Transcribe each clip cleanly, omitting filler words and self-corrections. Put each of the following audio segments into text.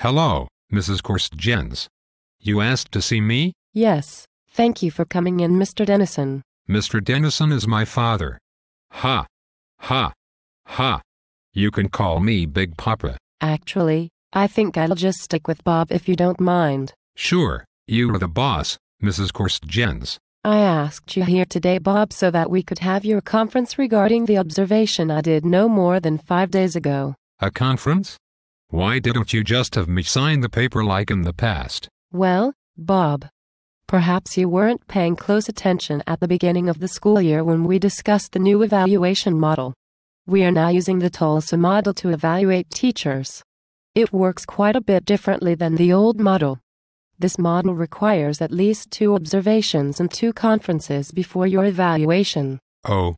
Hello, Mrs. Korstjens. You asked to see me? Yes, thank you for coming in, Mr. Dennison. Mr. Dennison is my father. Ha. Ha. Ha. You can call me Big Papa. Actually, I think I'll just stick with Bob if you don't mind. Sure, you are the boss, Mrs. Korstjens. I asked you here today, Bob, so that we could have your conference regarding the observation I did no more than 5 days ago. A conference? Why didn't you just have me sign the paper like in the past? Well, Bob, perhaps you weren't paying close attention at the beginning of the school year when we discussed the new evaluation model. We are now using the TULSA model to evaluate teachers. It works quite a bit differently than the old model. This model requires at least 2 observations and 2 conferences before your evaluation. Oh.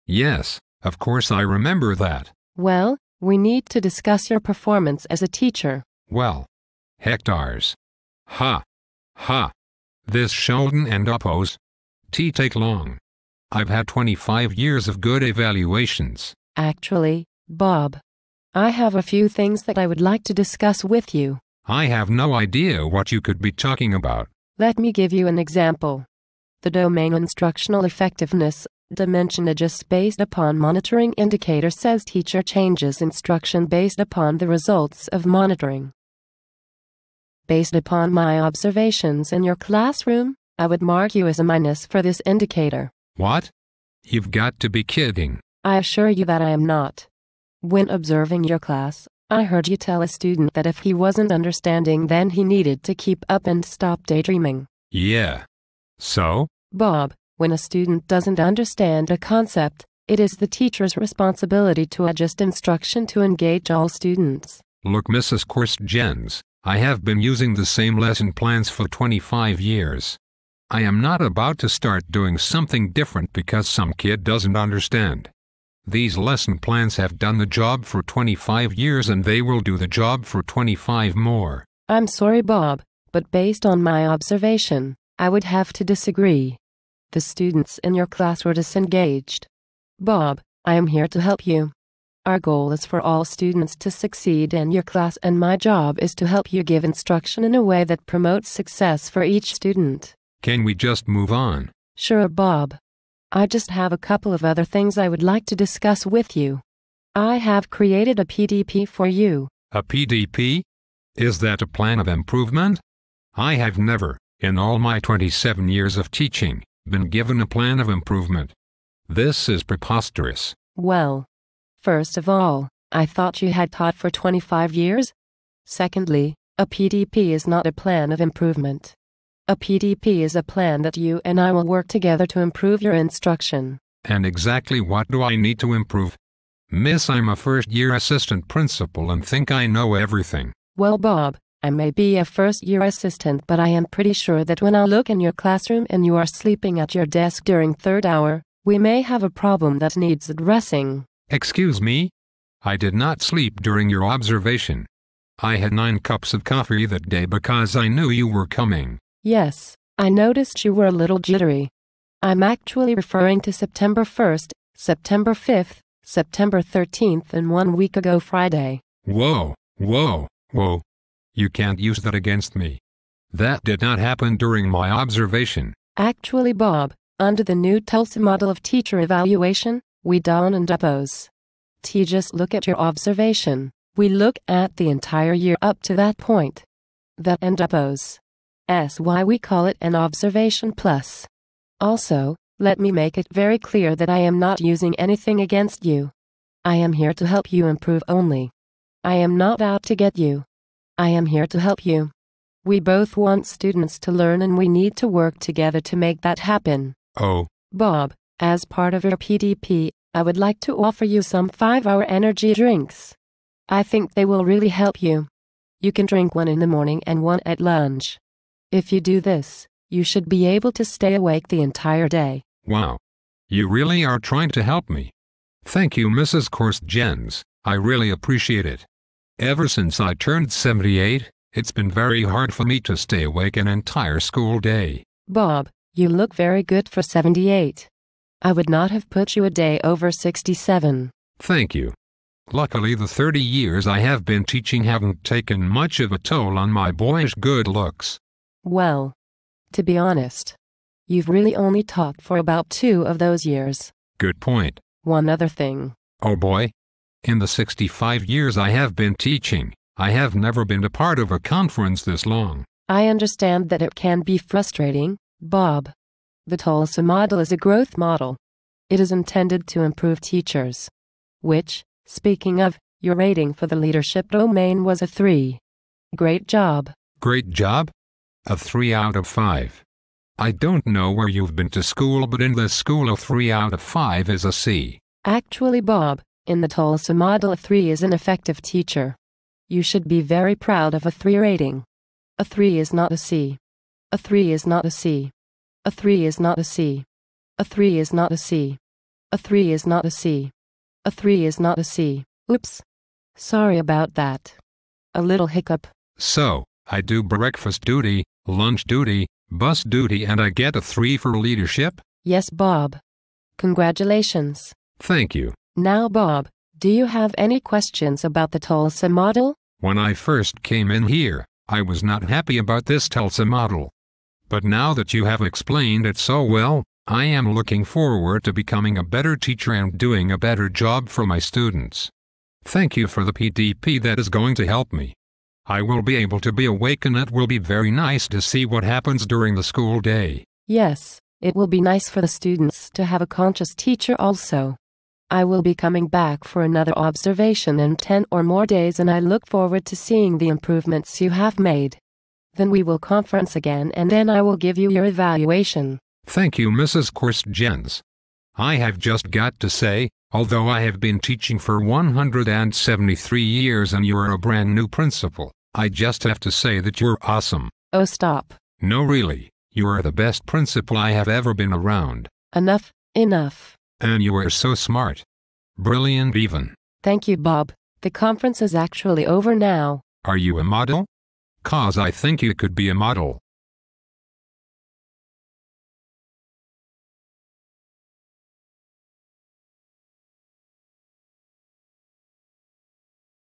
Yes, of course I remember that. Well, we need to discuss your performance as a teacher. Well. Hectares. Ha. Ha. This shouldn't end up take long. I've had 25 years of good evaluations. Actually, Bob, I have a few things that I would like to discuss with you. I have no idea what you could be talking about. Let me give you an example. The domain instructional effectiveness dimension adjusts based upon monitoring indicator says teacher changes instruction based upon the results of monitoring. Based upon my observations in your classroom, I would mark you as a minus for this indicator. What? You've got to be kidding. I assure you that I am not. When observing your class, I heard you tell a student that if he wasn't understanding, then he needed to keep up and stop daydreaming. Yeah. So? Bob, when a student doesn't understand a concept, it is the teacher's responsibility to adjust instruction to engage all students. Look, Mrs. Korstjens, I have been using the same lesson plans for 25 years. I am not about to start doing something different because some kid doesn't understand. These lesson plans have done the job for 25 years and they will do the job for 25 more. I'm sorry, Bob, but based on my observation, I would have to disagree. The students in your class were disengaged. Bob, I am here to help you. Our goal is for all students to succeed in your class, and my job is to help you give instruction in a way that promotes success for each student. Can we just move on? Sure, Bob. I just have a couple of other things I would like to discuss with you. I have created a PDP for you. A PDP? Is that a plan of improvement? I have never, in all my 27 years of teaching, been given a plan of improvement. This is preposterous. Well, first of all, I thought you had taught for 25 years. Secondly, a PDP is not a plan of improvement. A PDP is a plan that you and I will work together to improve your instruction. And exactly what do I need to improve? Miss, I'm a first-year assistant principal and think I know everything. Well, Bob, I may be a first-year assistant, but I am pretty sure that when I look in your classroom and you are sleeping at your desk during third hour, we may have a problem that needs addressing. Excuse me? I did not sleep during your observation. I had 9 cups of coffee that day because I knew you were coming. Yes, I noticed you were a little jittery. I'm actually referring to September 1st, September 5th, September 13th, and 1 week ago Friday. Whoa, whoa, whoa. You can't use that against me. That did not happen during my observation. Actually, Bob, under the new TULSA model of teacher evaluation, we down and uppose. Just look at your observation. We look at the entire year up to that point. That and uppose. That's why we call it an observation plus. Also, let me make it very clear that I am not using anything against you. I am here to help you improve only. I am not out to get you. I am here to help you. We both want students to learn and we need to work together to make that happen. Oh. Bob, as part of your PDP, I would like to offer you some 5-hour energy drinks. I think they will really help you. You can drink 1 in the morning and 1 at lunch. If you do this, you should be able to stay awake the entire day. Wow. You really are trying to help me. Thank you, Mrs. Korstjens. I really appreciate it. Ever since I turned 78, it's been very hard for me to stay awake an entire school day. Bob, you look very good for 78. I would not have put you a day over 67. Thank you. Luckily, the 30 years I have been teaching haven't taken much of a toll on my boyish good looks. Well, to be honest, you've really only taught for about 2 of those years. Good point. One other thing. Oh boy. In the 65 years I have been teaching, I have never been a part of a conference this long. I understand that it can be frustrating, Bob. The Tulsa model is a growth model. It is intended to improve teachers. Which, speaking of, your rating for the leadership domain was a 3. Great job. Great job? A 3 out of 5. I don't know where you've been to school, but in this school a 3 out of 5 is a C. Actually, Bob, in the Tulsa model a 3 is an effective teacher. You should be very proud of a 3 rating. A 3 is not a C. A 3 is not a C. A 3 is not a C. A 3 is not a C. A 3 is not a C. A 3 is not a C. Oops. Sorry about that. A little hiccup. So, I do breakfast duty, lunch duty, bus duty, and I get a 3 for leadership? Yes, Bob. Congratulations. Thank you. Now, Bob, do you have any questions about the Tulsa model? When I first came in here, I was not happy about this Tulsa model. But now that you have explained it so well, I am looking forward to becoming a better teacher and doing a better job for my students. Thank you for the PDP that is going to help me. I will be able to be awake, and it will be very nice to see what happens during the school day. Yes, it will be nice for the students to have a conscious teacher also. I will be coming back for another observation in 10 or more days, and I look forward to seeing the improvements you have made. Then we will conference again, and then I will give you your evaluation. Thank you, Mrs. Korst-Jens. I have just got to say, although I have been teaching for 173 years and you are a brand new principal, I just have to say that you're awesome. Oh, stop. No, really, you are the best principal I have ever been around. Enough. And you are so smart. Brilliant even. Thank you, Bob. The conference is actually over now. Are you a model? 'Cause I think you could be a model.